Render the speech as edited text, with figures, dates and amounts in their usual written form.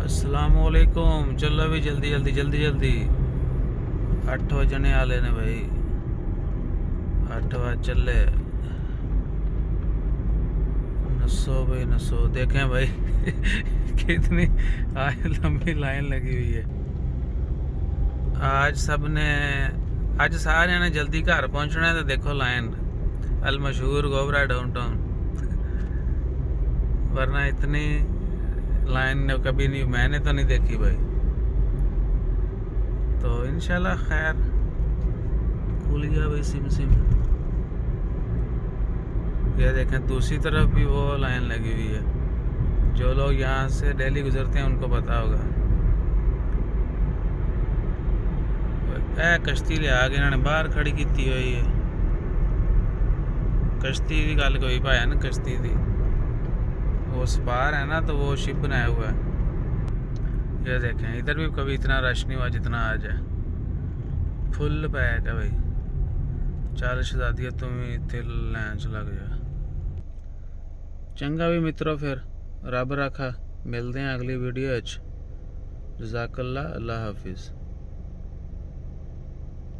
अस्सलामुअलैकुम। चलो भी जल्दी जल्दी जल्दी जल्दी 8 बजने वाले ने भाई। 8 बज चले। नसो भाई नसो, देखें भाई कितनी आज लंबी लाइन लगी हुई है। आज सबने आज सारे ने जल्दी घर पहुंचना है, तो देखो लाइन अल मशहूर गोबरा डाउनटाउन। वरना इतनी लाइन कभी नहीं, मैंने तो नहीं देखी भाई। तो इंशाल्लाह खैर खुल गया भाई सिम सिम। ये देखें दूसरी तरफ भी वो लाइन लगी हुई है। जो लोग यहाँ से डेली गुजरते हैं उनको पता होगा। कश्ती ले आगे इन्होंने बाहर खड़ी की हुई है। कश्ती की गल कोई पाया ना, कश्ती की वो स्पार है ना, तो वो शिप बनाया हुआ है। ये देखें इधर भी कभी इतना रश नहीं हुआ जितना आज है। फुल पैक है भाई। 40 शहजादियाँ तुम इतने लैन च लग जा। चंगा भी मित्रों, फिर रब रखा। मिलते हैं अगली वीडियो। जज़ाकल्लाह, अल्लाह हाफिज़।